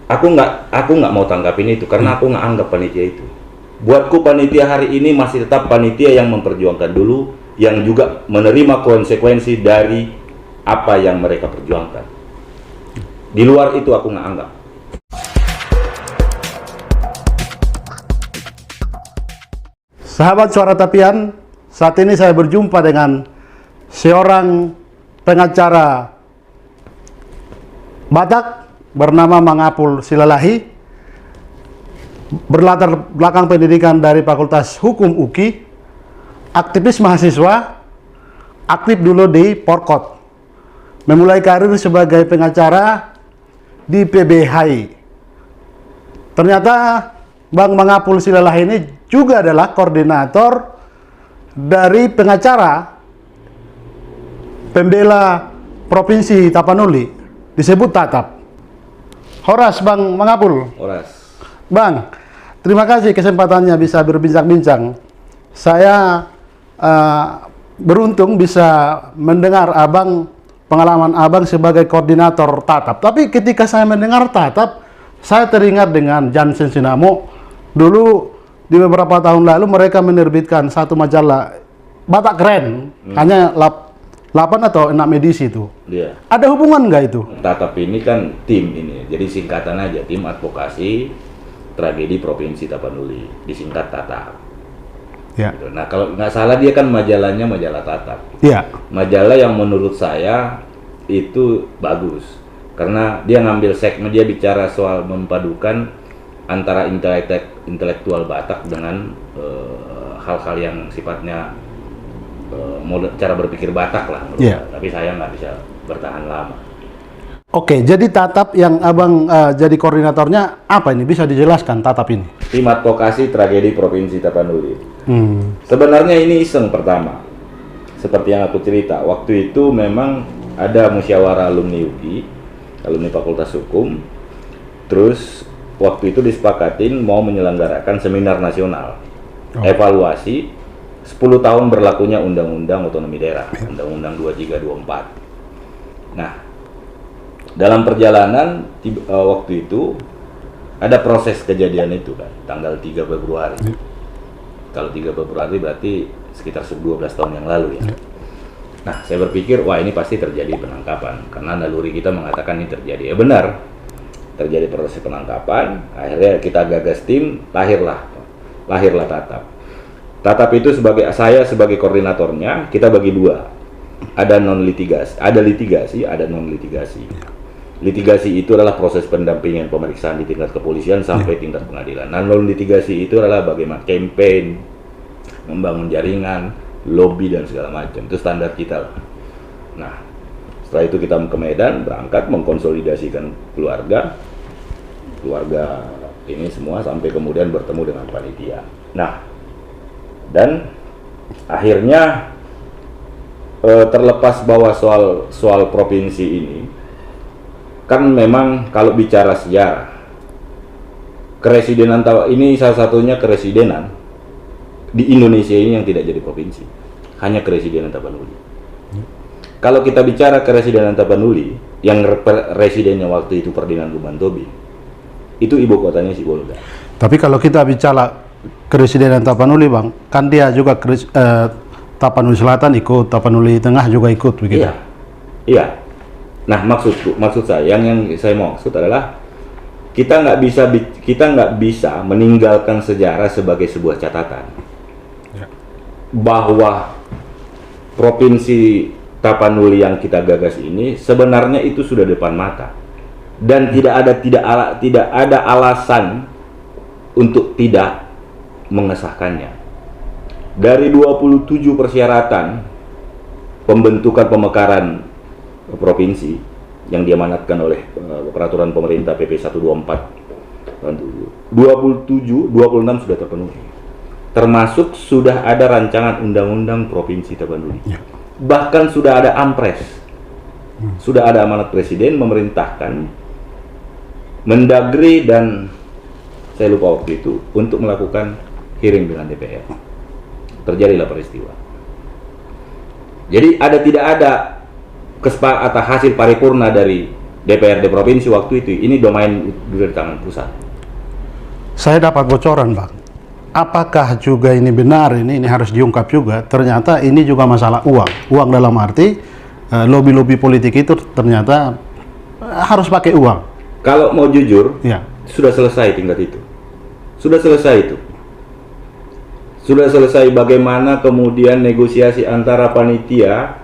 Aku nggak mau tanggapin itu karena aku nggak anggap panitia itu. Buatku panitia hari ini masih tetap panitia yang memperjuangkan dulu, yang juga menerima konsekuensi dari apa yang mereka perjuangkan. Di luar itu aku nggak anggap. Sahabat Suara Tapian, saat ini saya berjumpa dengan seorang pengacara Batak bernama Mangapul Silalahi, berlatar belakang pendidikan dari Fakultas Hukum UKI, aktivis mahasiswa, aktif dulu di Porkot, memulai karir sebagai pengacara di PBHI. Ternyata Bang Mangapul Silalahi ini juga adalah koordinator dari pengacara pembela Provinsi Tapanuli, disebut TATAP. Horas Bang Mangapul. Horas. Bang, terima kasih kesempatannya bisa berbincang-bincang. Saya beruntung bisa mendengar Abang, pengalaman Abang sebagai koordinator TATAP. Tapi ketika saya mendengar TATAP, saya teringat dengan Jansen Sinamo. Dulu di beberapa tahun lalu mereka menerbitkan satu majalah Batak Keren, hanya 8 atau 6 edisi itu. Iya. Ada hubungan nggak itu? TATAP ini kan tim ini, jadi singkatan aja, tim advokasi tragedi Provinsi Tapanuli, disingkat TATAP. Ya. Gitu. Nah kalau nggak salah dia kan majalahnya majalah TATAP. Iya. Majalah yang menurut saya itu bagus, karena dia ngambil segmen, dia bicara soal memadukan antara intelektual Batak dengan hal-hal yang sifatnya cara berpikir Batak lah menurut Yeah. saya. Tapi saya nggak bisa bertahan lama. Oke, jadi TATAP yang Abang jadi koordinatornya apa ini? Bisa dijelaskan TATAP ini? Tim advokasi tragedi Provinsi Tapanuli. Sebenarnya ini iseng pertama. Seperti yang aku cerita, waktu itu memang ada musyawarah alumni UKI, alumni Fakultas Hukum. Terus waktu itu disepakatin mau menyelenggarakan seminar nasional, evaluasi 10 tahun berlakunya Undang-Undang Otonomi Daerah, Undang-Undang 2324. Nah, dalam perjalanan waktu itu ada proses kejadian itu kan, tanggal 3 Februari. Kalau 3 Februari berarti sekitar 12 tahun yang lalu ya. Nah, saya berpikir, wah ini pasti terjadi penangkapan, karena naluri kita mengatakan ini terjadi. Ya benar, terjadi proses penangkapan, akhirnya kita gagas tim, lahirlah TATAP. TATAP itu saya sebagai koordinatornya, kita bagi dua. Ada non-litigasi, ada litigasi, ada non-litigasi. Litigasi itu adalah proses pendampingan pemeriksaan di tingkat kepolisian sampai tingkat pengadilan. Nah, non-litigasi itu adalah bagaimana campaign, membangun jaringan, lobby dan segala macam. Itu standar kita lah. Nah, setelah itu kita ke Medan, berangkat mengkonsolidasikan keluarga ini semua sampai kemudian bertemu dengan panitia. Nah, dan akhirnya terlepas bahwa soal provinsi ini kan memang kalau bicara sejarah, keresidenan ini salah satunya keresidenan di Indonesia ini yang tidak jadi provinsi, hanya keresidenan Tapanuli. Kalau kita bicara keresidenan Tapanuli, yang residennya waktu itu Ferdinand Lumantobi, itu ibu kotanya Sibolga. Tapi kalau kita bicara Keresidenan Tapanuli, Bang, kan dia juga Tapanuli Selatan ikut, Tapanuli Tengah juga ikut begitu. Iya. Nah, maksud saya yang saya maksud adalah kita nggak bisa meninggalkan sejarah sebagai sebuah catatan. Ya. Bahwa provinsi Tapanuli yang kita gagas ini sebenarnya itu sudah depan mata, dan tidak ada alasan untuk tidak mengesahkannya. Dari 27 persyaratan pembentukan pemekaran provinsi yang diamanatkan oleh peraturan pemerintah PP 124 tahun 26 sudah terpenuhi. Termasuk sudah ada rancangan undang-undang Provinsi Tapanuli. Ya. Bahkan sudah ada ampres. Sudah ada amanat presiden memerintahkan Mendagri dan saya lupa waktu itu untuk melakukan hearing dengan DPR. Terjadilah peristiwa. Jadi tidak ada kesepakatan hasil paripurna dari DPRD provinsi waktu itu, ini domain sudah di tangan pusat. Saya dapat bocoran, Bang. Apakah juga ini benar, ini harus diungkap juga, ternyata ini juga masalah uang dalam arti lobby-lobby politik itu ternyata harus pakai uang. Kalau mau jujur, Ya. sudah selesai tingkat itu. Sudah selesai itu. Sudah selesai bagaimana kemudian negosiasi antara panitia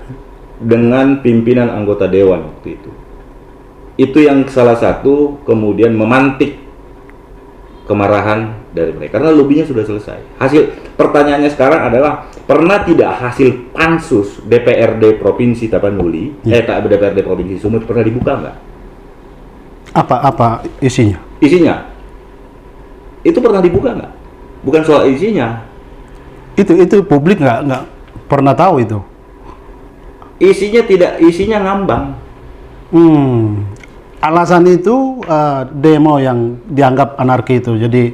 dengan pimpinan anggota dewan waktu itu. Itu yang salah satu kemudian memantik kemarahan dari mereka karena lobbynya sudah selesai. Hasil pertanyaannya sekarang adalah pernah tidak hasil pansus DPRD Provinsi Tapanuli, DPRD Provinsi Sumut pernah dibuka nggak? Apa isinya? Isinya itu pernah dibuka nggak? Bukan soal isinya. Itu publik nggak pernah tahu itu. Isinya ngambang. Alasan itu demo yang dianggap anarki itu, jadi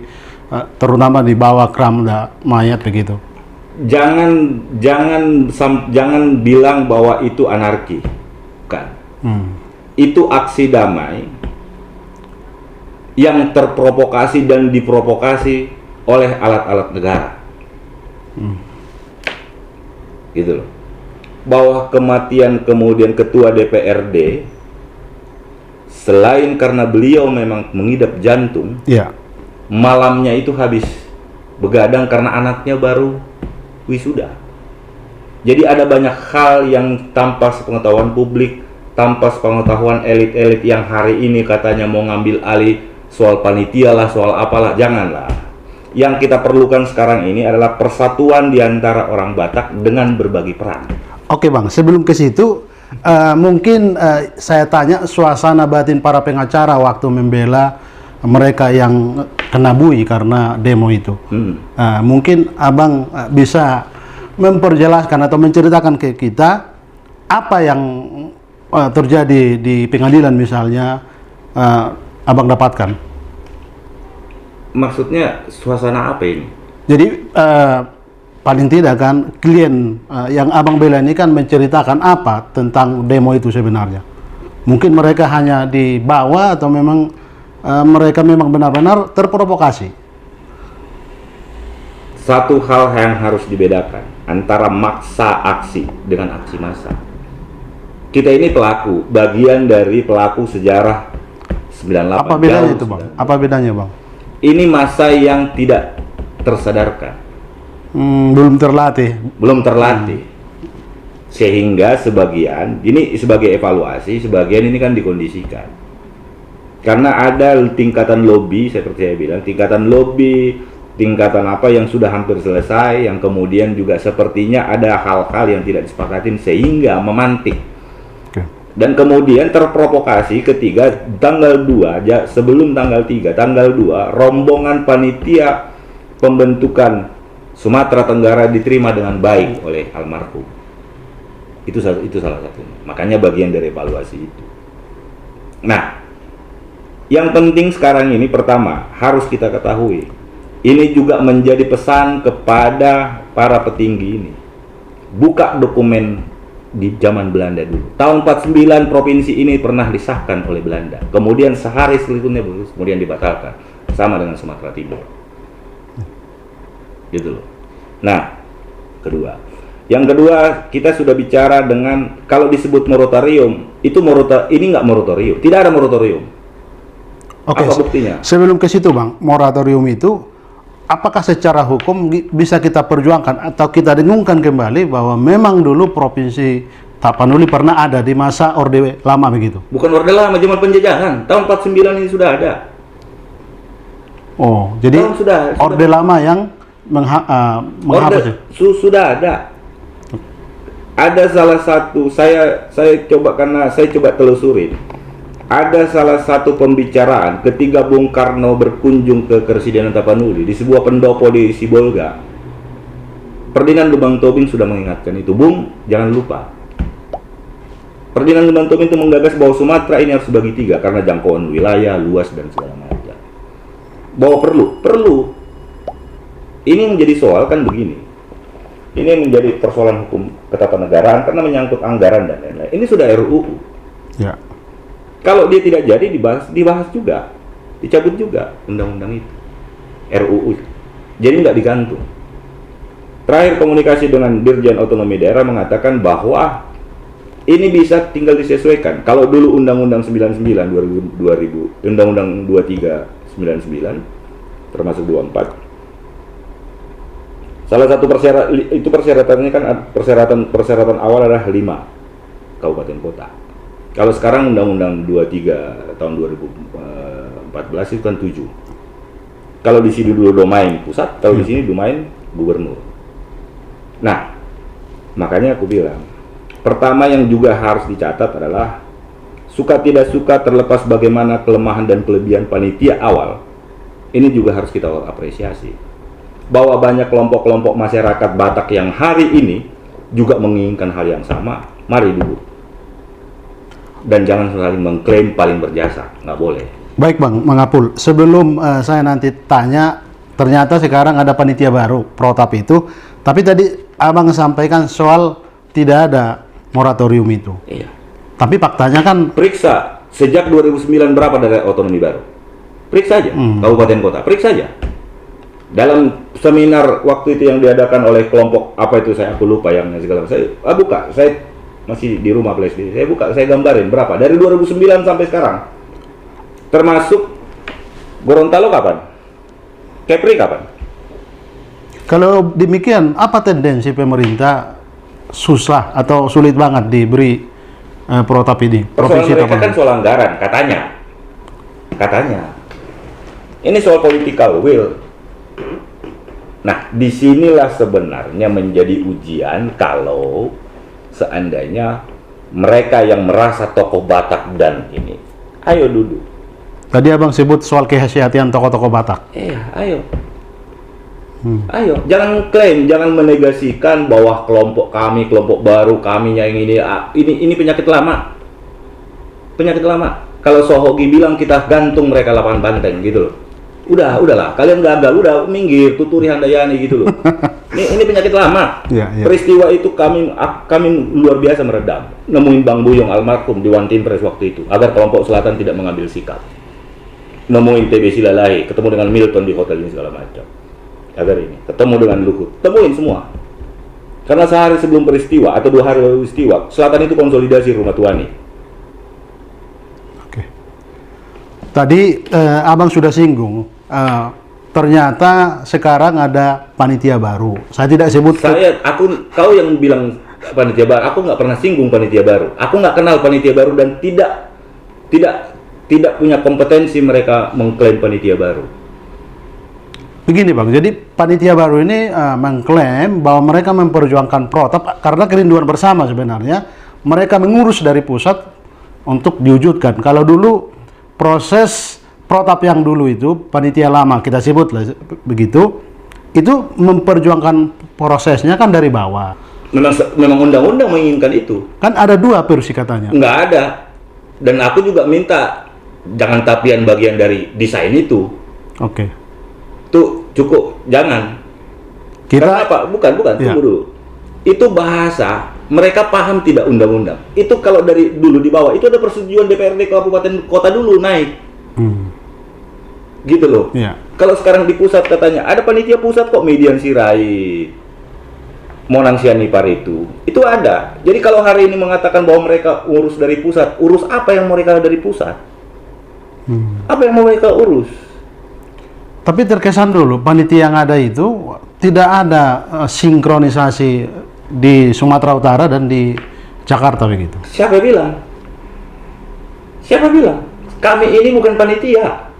terutama di bawah Kramda mayat begitu. Jangan bilang bahwa itu anarki, kan? Itu aksi damai yang terprovokasi dan diprovokasi oleh alat-alat negara, gitu loh. Bahwa kematian kemudian ketua DPRD selain karena beliau memang mengidap jantung, Ya. malamnya itu habis begadang karena anaknya baru wisuda. Jadi ada banyak hal yang tanpa sepengetahuan publik, tanpa sepengetahuan elit-elit yang hari ini katanya mau ngambil alih soal panitia lah, soal apalah, janganlah. Yang kita perlukan sekarang ini adalah persatuan di antara orang Batak dengan berbagi peran. Oke, Bang, sebelum ke situ mungkin saya tanya suasana batin para pengacara waktu membela mereka yang kena bui karena demo itu. Mungkin Abang bisa memperjelaskan atau menceritakan ke kita apa yang terjadi di pengadilan misalnya Abang dapatkan. Maksudnya suasana apa ini? Jadi paling tidak kan klien yang Abang bela ini kan menceritakan apa tentang demo itu sebenarnya. Mungkin mereka hanya dibawa atau memang mereka memang benar-benar terprovokasi. Satu hal yang harus dibedakan antara maksa aksi dengan aksi massa. Kita ini pelaku, bagian dari pelaku sejarah 98. Apa bedanya itu, Bang? Apa bedanya, Bang? Ini massa yang tidak tersadarkan. Belum terlatih. Sehingga sebagian, ini sebagai evaluasi, sebagian ini kan dikondisikan. Karena ada tingkatan lobby, seperti saya bilang, tingkatan lobby, tingkatan apa yang sudah hampir selesai, yang kemudian juga sepertinya ada hal-hal yang tidak disepakatin sehingga memantik. Dan kemudian terprovokasi ketika tanggal 2, sebelum tanggal 3, tanggal 2, rombongan panitia pembentukan Sumatera Tenggara diterima dengan baik oleh almarhum. Itu salah satunya. Makanya bagian dari evaluasi itu. Nah, yang penting sekarang ini pertama harus kita ketahui. Ini juga menjadi pesan kepada para petinggi ini. Buka dokumen di zaman Belanda dulu. Tahun 49 provinsi ini pernah disahkan oleh Belanda. Kemudian sehari setelahnya kemudian dibatalkan. Sama dengan Sumatera Timur. Gitu loh. Nah, yang kedua kita sudah bicara dengan kalau disebut moratorium itu ini nggak moratorium, tidak ada moratorium. Oke, apa buktinya? Sebelum ke situ, Bang, moratorium itu apakah secara hukum bisa kita perjuangkan atau kita dengungkan kembali bahwa memang dulu provinsi Tapanuli pernah ada di masa Orde Lama begitu? Bukan Orde Lama, zaman penjajahan. Tahun 49 ini sudah ada. Oh, jadi sudah. Orde Lama yang menghapus. Sudah ada. Ada salah satu saya coba telusurin. Ada salah satu pembicaraan ketika Bung Karno berkunjung ke Keresidenan Tapanuli di sebuah pendopo di Sibolga. Ferdinand Lubang Tobing sudah mengingatkan itu, Bung, jangan lupa. Ferdinand Lubang Tobing itu menggagas bahwa Sumatera ini harus dibagi 3 karena jangkauan wilayah luas dan segala macam. Bahwa perlu. Ini menjadi soal kan begini. Ini menjadi persoalan hukum ketatanegaraan karena menyangkut anggaran dan lain-lain. Ini sudah RUU. Ya. Kalau dia tidak jadi dibahas juga, dicabut juga undang-undang itu, RUU. Jadi nggak digantung. Terakhir komunikasi dengan Dirjen Otonomi Daerah mengatakan bahwa ini bisa tinggal disesuaikan. Kalau dulu Undang-Undang 99 2000, Undang-Undang 23 99 termasuk 24. Salah satu persyaratannya kan persyaratan awal adalah 5 kabupaten kota. Kalau sekarang Undang-Undang 23 tahun 2014 itu kan 7. Kalau di sini dulu domain pusat, kalau di sini domain gubernur. Nah, makanya aku bilang, pertama yang juga harus dicatat adalah suka tidak suka terlepas bagaimana kelemahan dan kelebihan panitia awal, ini juga harus kita apresiasi. Bahwa banyak kelompok-kelompok masyarakat Batak yang hari ini juga menginginkan hal yang sama, mari dulu. Dan jangan saling mengklaim paling berjasa, nggak boleh. Baik Bang Apul, sebelum saya nanti tanya, ternyata sekarang ada panitia baru, Protap itu, tapi tadi Abang sampaikan soal tidak ada moratorium itu. Iya. Tapi faktanya kan... Periksa, sejak 2009 berapa daerah otonomi baru? Periksa aja, kabupaten kota, periksa aja. Dalam seminar waktu itu yang diadakan oleh kelompok, apa itu aku lupa yang segala macam, saya buka, saya masih di rumah PlayStation, saya buka, saya gambarin berapa, dari 2009 sampai sekarang. Termasuk Gorontalo kapan? Kepri kapan? Kalau demikian, apa tendensi pemerintah susah atau sulit banget diberi protap ini? Persoalan mereka kan soal anggaran, katanya. Ini soal political will. Nah, disinilah sebenarnya menjadi ujian kalau seandainya mereka yang merasa tokoh Batak dan ini, ayo duduk. Tadi Abang sebut soal kehati-hatian tokoh-tokoh Batak. Iya, ayo. Ayo, jangan klaim, jangan menegasikan bahwa kelompok kami, kelompok baru, kami yang ini penyakit lama. Penyakit lama. Kalau Sohogi bilang kita gantung mereka lapangan banteng gitu loh. Udahlah, kalian gagal, udah minggir, tuturi Handayani gitu loh. Ini penyakit lama. Ya. Peristiwa itu kami luar biasa meredam. Nemuin Bang Buyong almarhum di One Team Press waktu itu, agar kelompok selatan tidak mengambil sikap. Nemuin TB Silalahi, ketemu dengan Milton di hotel ini segala macam. Agar ini, ketemu dengan Luhut, temuin semua. Karena sehari sebelum peristiwa atau 2 hari sebelum peristiwa, selatan itu konsolidasi rumah Tuani. Oke. Tadi Abang sudah singgung, ternyata sekarang ada panitia baru. Saya tidak sebut. Kau yang bilang panitia baru, aku nggak pernah singgung panitia baru. Aku nggak kenal panitia baru dan tidak punya kompetensi mereka mengklaim panitia baru. Begini Bang, jadi panitia baru ini mengklaim bahwa mereka memperjuangkan protap karena kerinduan bersama sebenarnya. Mereka mengurus dari pusat untuk diwujudkan. Kalau dulu proses protap yang dulu itu, panitia lama kita sebut lah begitu, itu memperjuangkan prosesnya kan dari bawah. Memang undang-undang menginginkan itu. Kan ada 2 versi katanya. Nggak ada. Dan aku juga minta jangan tapian bagian dari desain itu. Oke. Tuh cukup, jangan. Karena apa? Bukan, ya. Tunggu dulu. Itu bahasa, mereka paham tidak undang-undang. Itu kalau dari dulu di bawah, itu ada persetujuan DPRD kabupaten kota dulu naik. Gitu loh. Ya. Kalau sekarang di pusat katanya, ada panitia pusat kok, Median Sirait, Monang Sianipar itu ada. Jadi kalau hari ini mengatakan bahwa mereka urus dari pusat, urus apa yang mereka dari pusat? Apa yang mau mereka urus? Tapi terkesan dulu panitia yang ada itu tidak ada sinkronisasi di Sumatera Utara dan di Jakarta begitu. Siapa bilang? Kami ini bukan panitia.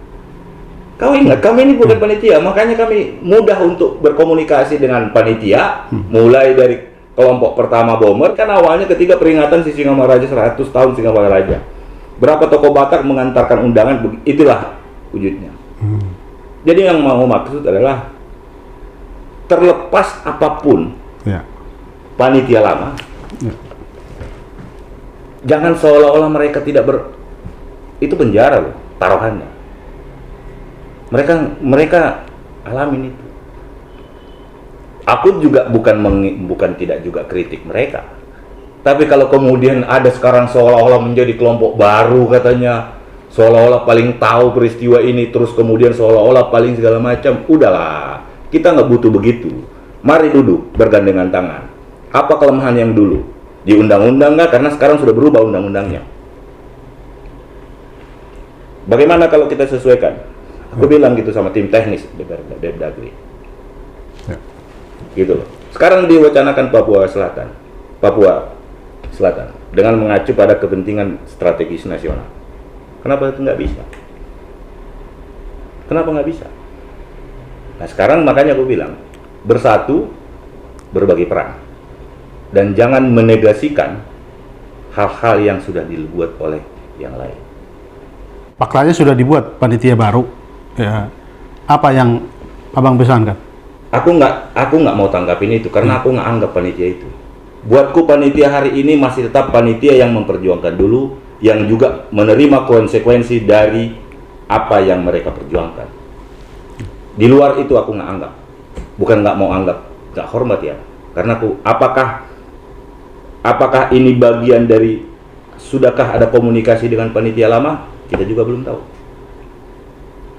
Kau ingat, kami ini bukan panitia, makanya kami mudah untuk berkomunikasi dengan panitia, mulai dari kelompok pertama Bomber, kan awalnya ketika peringatan Sisingamaraja 100 tahun Sisingamaraja. Berapa tokoh Batak mengantarkan undangan, itulah wujudnya. Jadi yang mau maksud adalah terlepas apapun panitia lama, jangan seolah-olah mereka tidak itu penjara loh, taruhannya. Mereka alamin itu. Aku juga bukan tidak juga kritik mereka. Tapi kalau kemudian ada sekarang seolah-olah menjadi kelompok baru katanya, seolah-olah paling tahu peristiwa ini, terus kemudian seolah-olah paling segala macam, udahlah, kita nggak butuh begitu. Mari duduk bergandengan tangan. Apa kelemahan yang dulu? Di undang-undang nggak? Karena sekarang sudah berubah undang-undangnya. Bagaimana kalau kita sesuaikan? Aku bilang gitu sama tim teknis Depdagri. Ya. Gitu loh. Sekarang diwacanakan Papua Selatan dengan mengacu pada kepentingan strategis nasional. Kenapa itu nggak bisa? Kenapa nggak bisa? Nah sekarang makanya aku bilang bersatu, berbagi peran, dan jangan menegasikan hal-hal yang sudah dibuat oleh yang lain. Faktanya sudah dibuat panitia baru. Ya. Apa yang abang pesankan? Aku nggak mau tanggapin itu karena aku nggak anggap panitia itu. Buatku panitia hari ini masih tetap panitia yang memperjuangkan dulu, yang juga menerima konsekuensi dari apa yang mereka perjuangkan. Di luar itu aku nggak anggap. Bukan nggak mau anggap, nggak hormat ya. Karena aku, apakah ini bagian dari, sudahkah ada komunikasi dengan panitia lama? Kita juga belum tahu.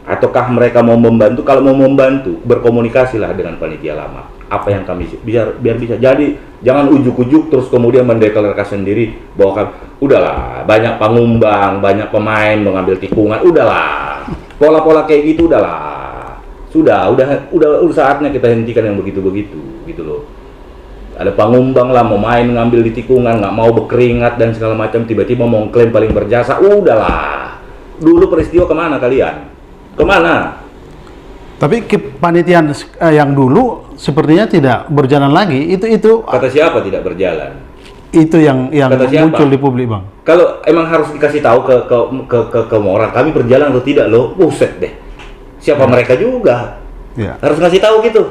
Ataukah mereka mau membantu? Kalau mau membantu, berkomunikasilah dengan panitia lama. Apa yang kami biar bisa. Jadi jangan ujuk-ujuk terus kemudian mendeklarasikan sendiri bahwa udahlah, banyak pengumbang, banyak pemain mengambil tikungan, udahlah. Pola-pola kayak gitu udahlah. Udah saatnya kita hentikan yang begitu-begitu gitu loh. Ada pengumbang lah mau main ngambil di tikungan, nggak mau berkeringat dan segala macam, tiba-tiba mau klaim paling berjasa, udahlah. Dulu peristiwa kemana kalian? Kemana? Tapi kepanitiaan yang dulu sepertinya tidak berjalan lagi. Itu Kata siapa tidak berjalan? Itu yang Kata siapa? muncul di publik, Bang. Kalau emang harus dikasih tahu ke orang kami berjalan atau tidak loh, buset deh. Siapa mereka juga? Ya. Harus ngasih tahu gitu.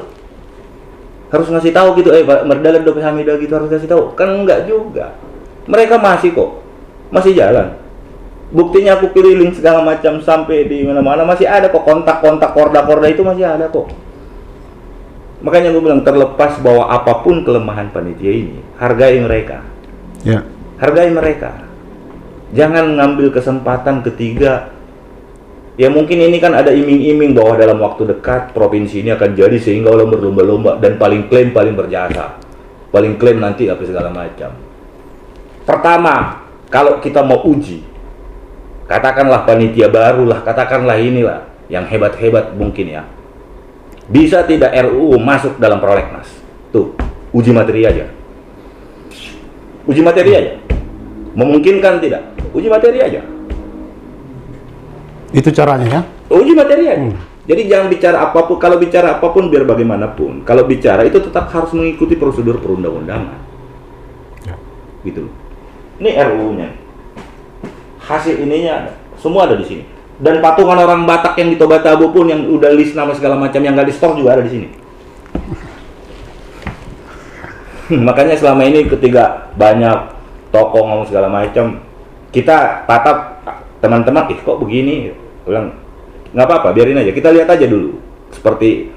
Harus ngasih tahu gitu, Merdalan Dope Hamidah gitu harus ngasih tahu. Kan enggak juga. Mereka masih kok. Masih jalan. Buktinya aku keliling segala macam sampai di mana-mana masih ada kok, kontak-kontak korda-korda itu masih ada kok. Makanya gue bilang terlepas bahwa apapun kelemahan panitia ini, hargai mereka. Ya. Hargai mereka. Jangan ngambil kesempatan ketiga. Ya mungkin ini kan ada iming-iming bahwa dalam waktu dekat provinsi ini akan jadi sehingga orang berlomba-lomba dan paling klaim paling berjasa. Paling klaim nanti apa segala macam. Pertama, kalau kita mau uji, katakanlah panitia barulah, katakanlah inilah yang hebat-hebat mungkin ya. Bisa tidak RUU masuk dalam prolegnas? Tuh, uji materi aja. Uji materi aja. Memungkinkan tidak? Uji materi aja. Itu caranya ya? Uji materi aja. Jadi jangan bicara apapun, kalau bicara apapun biar bagaimanapun. Kalau bicara itu tetap harus mengikuti prosedur perundang-undangan. Ya. Gitu loh. Ini RUU-nya. Hasil ininya ada. Semua ada di sini. Dan patungan orang Batak yang di Toba Tabu pun yang udah list nama segala macam yang nggak di stok juga ada di sini. Makanya selama ini ketika banyak tokoh ngomong segala macam, kita tatap teman-teman, kok begini? Bilang nggak apa-apa, biarin aja. Kita lihat aja dulu. Seperti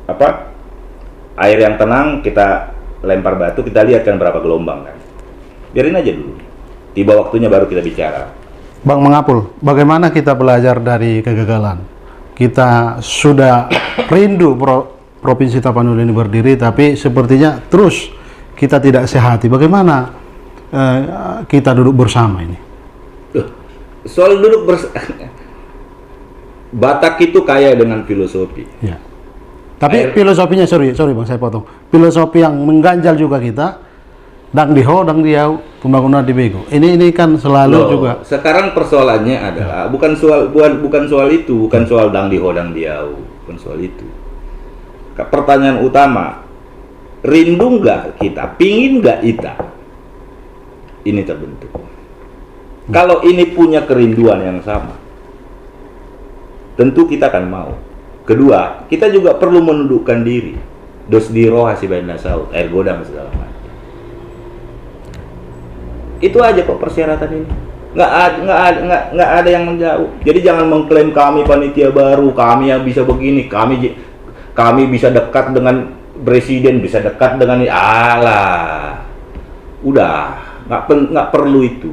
apa? Air yang tenang, kita lempar batu, kita lihat kan berapa gelombang kan. Biarin aja dulu. Tiba waktunya baru kita bicara. Bang Mangapul, bagaimana kita belajar dari kegagalan? Kita sudah rindu Provinsi Tapanuli ini berdiri, tapi sepertinya terus kita tidak sehati. Bagaimana kita duduk bersama ini? Soal duduk Batak itu kaya dengan filosofi. Ya. Tapi filosofinya, sorry Bang, saya potong. Filosofi yang mengganjal juga kita, dang diho, dang diau, pembangunan di bego. Ini kan selalu juga. Sekarang persoalannya adalah bukan soal itu, bukan soal dang diho, dang diau, bukan soal itu. Pertanyaan utama, rindu nggak kita, pingin nggak kita ini terbentuk? Kalau ini punya kerinduan yang sama, tentu kita akan mau. Kedua, kita juga perlu menundukkan diri. Dos diro hasibaina saut, air godam segala macam. Itu aja kok persyaratan ini. Nggak ada yang menjauh. Jadi jangan mengklaim kami panitia baru, kami yang bisa begini, kami bisa dekat dengan presiden, bisa dekat dengan alah. Udah, nggak perlu itu.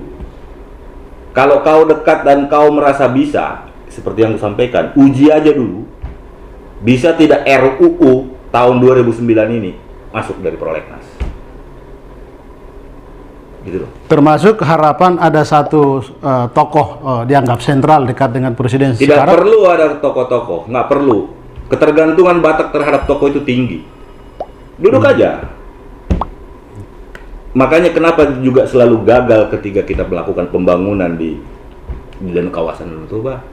Kalau kau dekat dan kau merasa bisa, seperti yang kusampaikan, uji aja dulu. Bisa tidak RUU tahun 2009 ini masuk dari prolegnas? Gitu loh. Termasuk harapan ada satu tokoh dianggap sentral dekat dengan presiden Tidak sekarang. perlu ada tokoh-tokoh, nggak perlu. Ketergantungan Batak terhadap tokoh itu tinggi. Duduk aja. Makanya kenapa juga selalu gagal ketika kita melakukan pembangunan di dan kawasan Danau Toba.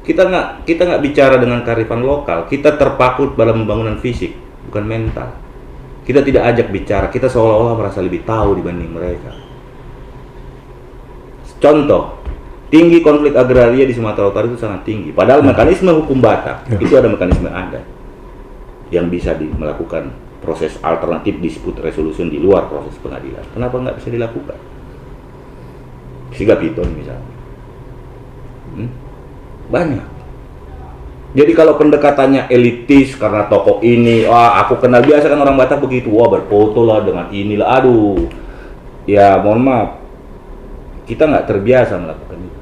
Kita nggak bicara dengan kearifan lokal. Kita terpaku pada pembangunan fisik, bukan mental. Kita tidak ajak bicara. Kita seolah-olah merasa lebih tahu dibanding mereka. Contoh, tinggi konflik agraria di Sumatera Utara itu sangat tinggi. Padahal mekanisme hukum Batak itu ada mekanisme adat yang bisa melakukan proses alternatif dispute resolution di luar proses pengadilan. Kenapa nggak bisa dilakukan? Siga Piton misalnya. Banyak. Jadi kalau pendekatannya elitis karena tokoh ini, wah aku kenal, biasa kan orang Batak begitu, wah berfoto lah dengan inilah, aduh. Ya mohon maaf, kita nggak terbiasa melakukan itu.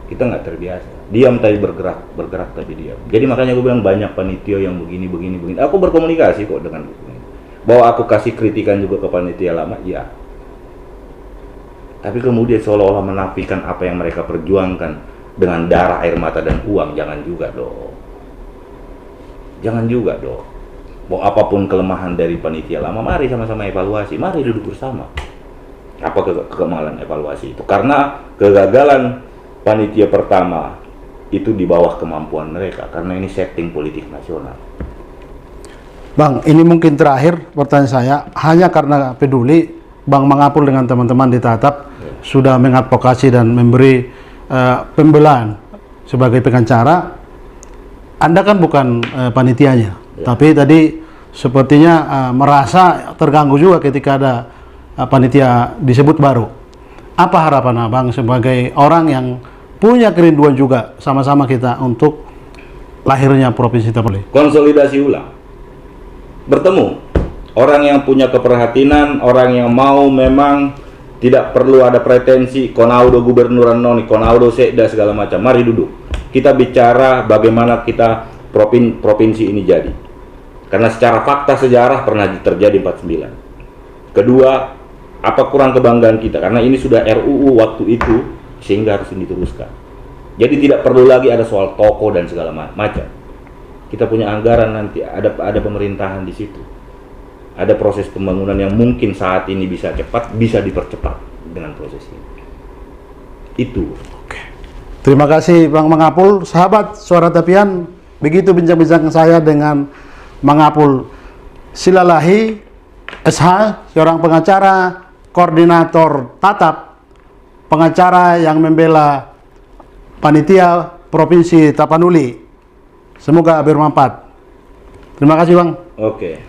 Kita nggak terbiasa. Diam tapi bergerak tapi diam. Jadi makanya gue bilang banyak panitia yang begini. Aku berkomunikasi kok dengan bahwa aku kasih kritikan juga ke panitia lama, ya. Tapi kemudian seolah-olah menafikan apa yang mereka perjuangkan dengan darah, air mata dan uang, jangan juga dong. Jangan juga dong. Mau apapun kelemahan dari panitia lama, mari sama-sama evaluasi, mari duduk bersama. Apa kekemalan evaluasi itu? Karena kegagalan panitia pertama itu di bawah kemampuan mereka, karena ini setting politik nasional. Bang, ini mungkin terakhir pertanyaan saya, hanya karena peduli Bang Mangapul dengan teman-teman di Tatap sudah mengadvokasi dan memberi pembelaan sebagai pengacara. Anda kan bukan panitianya, tapi tadi sepertinya merasa terganggu juga ketika ada panitia disebut baru. Apa harapan Abang sebagai orang yang punya kerinduan juga sama-sama kita untuk lahirnya Provinsi Tapanuli? Konsolidasi ulang, bertemu orang yang punya keprihatinan, orang yang mau memang tidak perlu ada pretensi konaudo gubernuran noni, konaudo sekda segala macam. Mari duduk, kita bicara bagaimana kita provinsi ini jadi. Karena secara fakta sejarah pernah terjadi 49. Kedua, apa kurang kebanggaan kita? Karena ini sudah RUU waktu itu, sehingga harus diteruskan. Jadi tidak perlu lagi ada soal toko dan segala macam. Kita punya anggaran nanti, ada pemerintahan di situ. Ada proses pembangunan yang mungkin saat ini bisa cepat, bisa dipercepat dengan proses ini. Itu. Oke. Terima kasih Bang Mangapul. Sahabat Suara Tapian, begitu bincang-bincang saya dengan Mangapul Silalahi SH, seorang pengacara, koordinator Tatap, pengacara yang membela panitia Provinsi Tapanuli. Semoga bermanfaat. Terima kasih Bang. Oke.